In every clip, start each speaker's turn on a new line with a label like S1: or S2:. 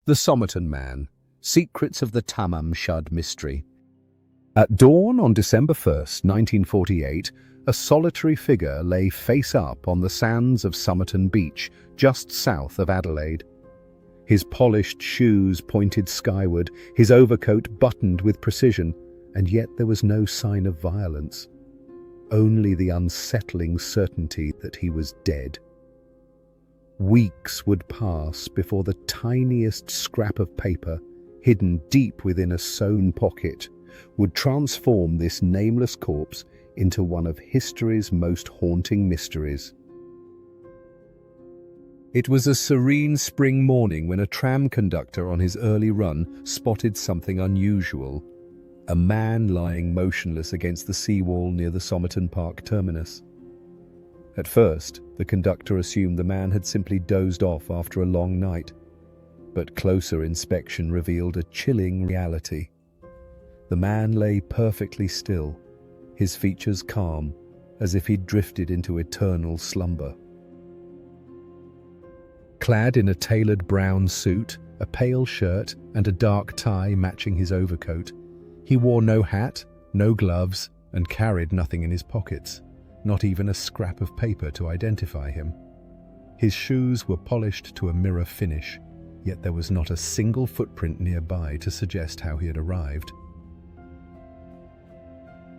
S1: The Somerton Man, Secrets of the Tamám Shud Mystery. At dawn on December 1st, 1948, a solitary figure lay face up on the sands of Somerton Beach, just south of Adelaide. His polished shoes pointed skyward, his overcoat buttoned with precision, and yet there was no sign of violence. Only the unsettling certainty that he was dead. Weeks would pass before the tiniest scrap of paper, hidden deep within a sewn pocket, would transform this nameless corpse into one of history's most haunting mysteries. It was a serene spring morning when a tram conductor on his early run spotted something unusual. A man lying motionless against the seawall near the Somerton Park terminus. At first, the conductor assumed the man had simply dozed off after a long night, but closer inspection revealed a chilling reality. The man lay perfectly still, his features calm, as if he'd drifted into eternal slumber. Clad in a tailored brown suit, a pale shirt, and a dark tie matching his overcoat, he wore no hat, no gloves, and carried nothing in his pockets, not even a scrap of paper to identify him. His shoes were polished to a mirror finish, yet there was not a single footprint nearby to suggest how he had arrived.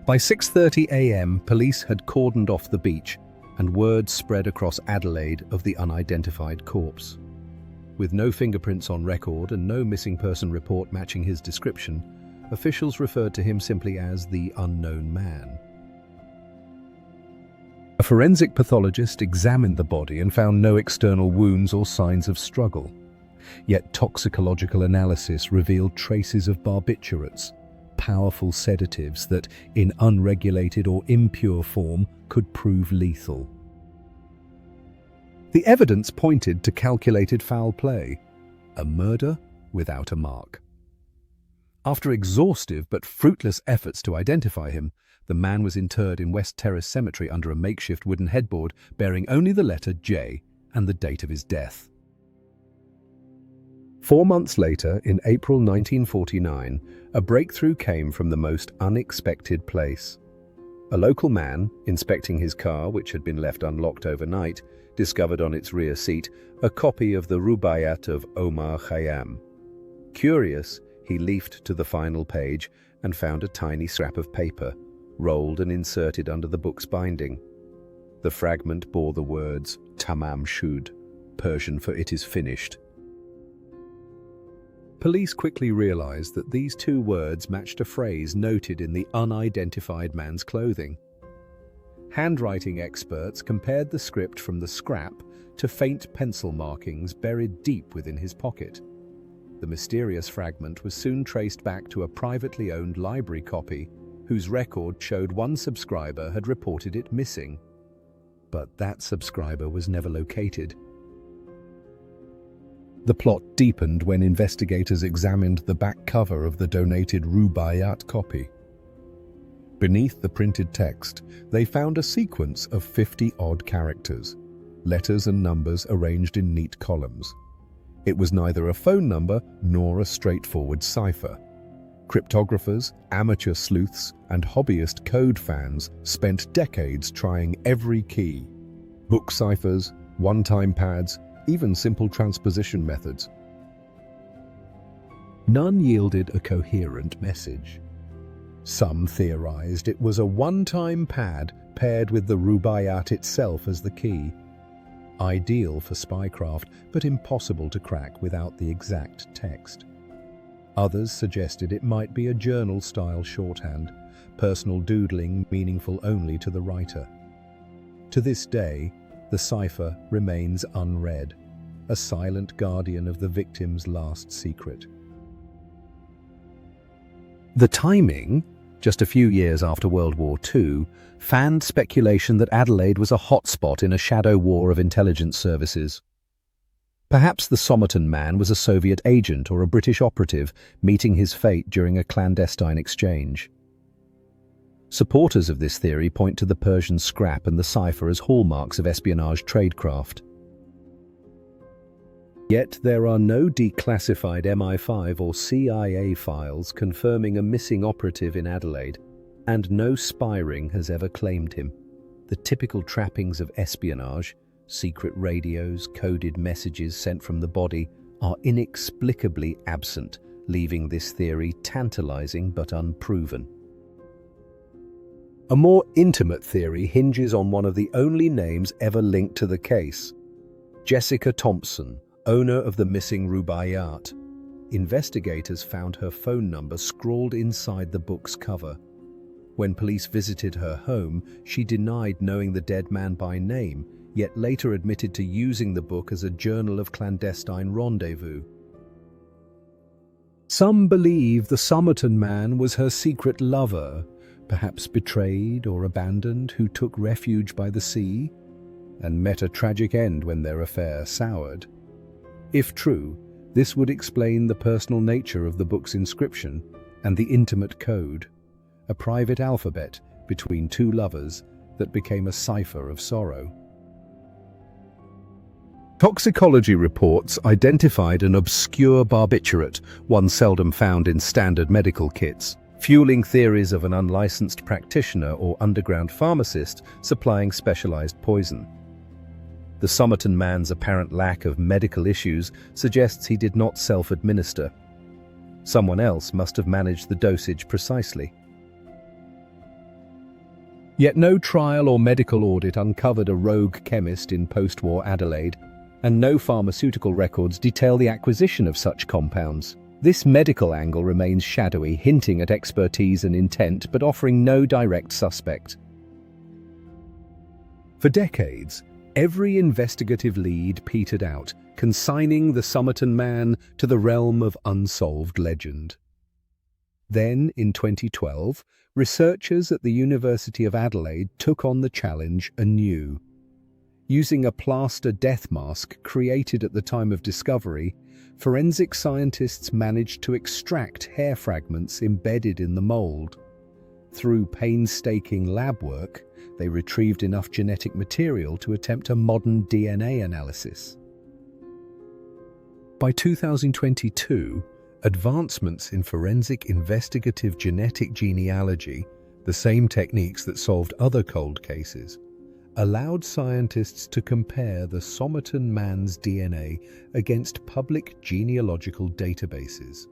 S1: By 6:30 a.m., police had cordoned off the beach, and word spread across Adelaide of the unidentified corpse. With no fingerprints on record and no missing person report matching his description, officials referred to him simply as the unknown man. A forensic pathologist examined the body and found no external wounds or signs of struggle. Yet toxicological analysis revealed traces of barbiturates, powerful sedatives that, in unregulated or impure form, could prove lethal. The evidence pointed to calculated foul play, a murder without a mark. After exhaustive but fruitless efforts to identify him, the man was interred in West Terrace Cemetery under a makeshift wooden headboard bearing only the letter J and the date of his death. 4 months later, in April 1949, a breakthrough came from the most unexpected place. A local man, inspecting his car, which had been left unlocked overnight, discovered on its rear seat a copy of the Rubáiyát of Omar Khayyam. Curious, he leafed to the final page and found a tiny scrap of paper, rolled and inserted under the book's binding. The fragment bore the words Tamám Shud, Persian for "it is finished." Police quickly realized that these two words matched a phrase noted in the unidentified man's clothing. Handwriting experts compared the script from the scrap to faint pencil markings buried deep within his pocket. The mysterious fragment was soon traced back to a privately owned library copy, whose record showed one subscriber had reported it missing. But that subscriber was never located. The plot deepened when investigators examined the back cover of the donated Rubáiyát copy. Beneath the printed text, they found a sequence of 50-odd characters, letters and numbers arranged in neat columns. It was neither a phone number nor a straightforward cipher. Cryptographers, amateur sleuths, and hobbyist code fans spent decades trying every key. Book ciphers, one-time pads, even simple transposition methods. None yielded a coherent message. Some theorized it was a one-time pad paired with the Rubáiyát itself as the key. Ideal for spycraft, but impossible to crack without the exact text. Others suggested it might be a journal-style shorthand, personal doodling meaningful only to the writer. To this day, the cipher remains unread, a silent guardian of the victim's last secret. The timing, just a few years after World War II, fanned speculation that Adelaide was a hotspot in a shadow war of intelligence services. Perhaps the Somerton Man was a Soviet agent or a British operative meeting his fate during a clandestine exchange. Supporters of this theory point to the Persian scrap and the cipher as hallmarks of espionage tradecraft. Yet there are no declassified MI5 or CIA files confirming a missing operative in Adelaide, and no spy ring has ever claimed him. The typical trappings of espionage, secret radios, coded messages sent from the body, are inexplicably absent, leaving this theory tantalizing but unproven. A more intimate theory hinges on one of the only names ever linked to the case: Jessica Thompson, owner of the missing Rubáiyát. Investigators found her phone number scrawled inside the book's cover. When police visited her home, she denied knowing the dead man by name, yet later admitted to using the book as a journal of clandestine rendezvous. Some believe the Somerton Man was her secret lover, perhaps betrayed or abandoned, who took refuge by the sea and met a tragic end when their affair soured. If true, this would explain the personal nature of the book's inscription and the intimate code, a private alphabet between two lovers that became a cipher of sorrow. Toxicology reports identified an obscure barbiturate, one seldom found in standard medical kits, fueling theories of an unlicensed practitioner or underground pharmacist supplying specialized poison. The Somerton Man's apparent lack of medical issues suggests he did not self-administer. Someone else must have managed the dosage precisely. Yet no trial or medical audit uncovered a rogue chemist in post-war Adelaide, and no pharmaceutical records detail the acquisition of such compounds. This medical angle remains shadowy, hinting at expertise and intent, but offering no direct suspect. For decades, every investigative lead petered out, consigning the Somerton Man to the realm of unsolved legend. Then, in 2012, researchers at the University of Adelaide took on the challenge anew. Using a plaster death mask created at the time of discovery, forensic scientists managed to extract hair fragments embedded in the mold. Through painstaking lab work, they retrieved enough genetic material to attempt a modern DNA analysis. By 2022, advancements in forensic investigative genetic genealogy, the same techniques that solved other cold cases, allowed scientists to compare the Somerton Man's DNA against public genealogical databases.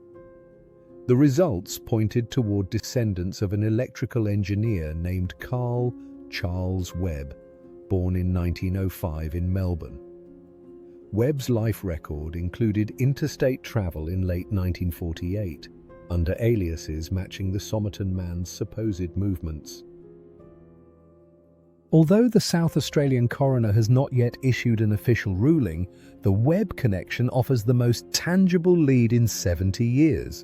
S1: The results pointed toward descendants of an electrical engineer named Carl Charles Webb, born in 1905 in Melbourne. Webb's life record included interstate travel in late 1948, under aliases matching the Somerton Man's supposed movements. Although the South Australian coroner has not yet issued an official ruling, the Webb connection offers the most tangible lead in 70 years.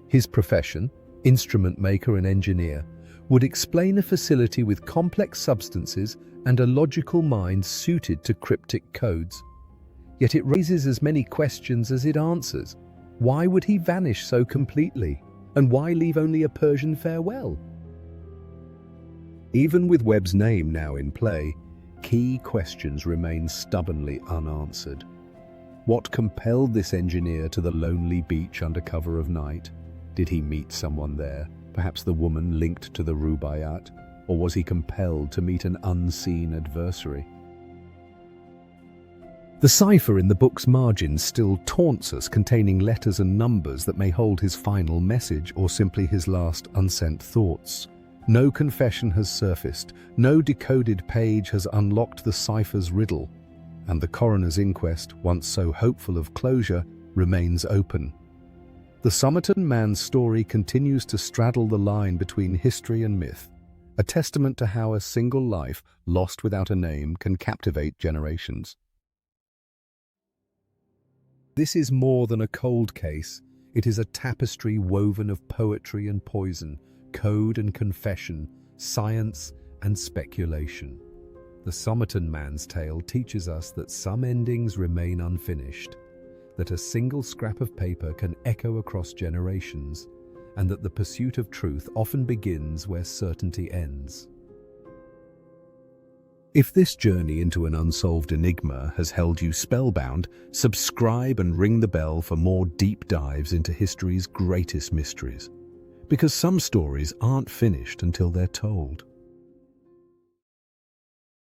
S1: His profession, instrument maker and engineer, would explain a facility with complex substances and a logical mind suited to cryptic codes. Yet it raises as many questions as it answers. Why would he vanish so completely? And why leave only a Persian farewell? Even with Webb's name now in play, key questions remain stubbornly unanswered. What compelled this engineer to the lonely beach under cover of night? Did he meet someone there, perhaps the woman linked to the Rubáiyát, or was he compelled to meet an unseen adversary? The cipher in the book's margins still taunts us, containing letters and numbers that may hold his final message or simply his last unsent thoughts. No confession has surfaced, no decoded page has unlocked the cipher's riddle, and the coroner's inquest, once so hopeful of closure, remains open. The Somerton Man's story continues to straddle the line between history and myth, a testament to how a single life, lost without a name, can captivate generations. This is more than a cold case. It is a tapestry woven of poetry and poison, code and confession, science and speculation. The Somerton Man's tale teaches us that some endings remain unfinished, that a single scrap of paper can echo across generations, and that the pursuit of truth often begins where certainty ends. If this journey into an unsolved enigma has held you spellbound, subscribe and ring the bell for more deep dives into history's greatest mysteries. Because some stories aren't finished until they're told.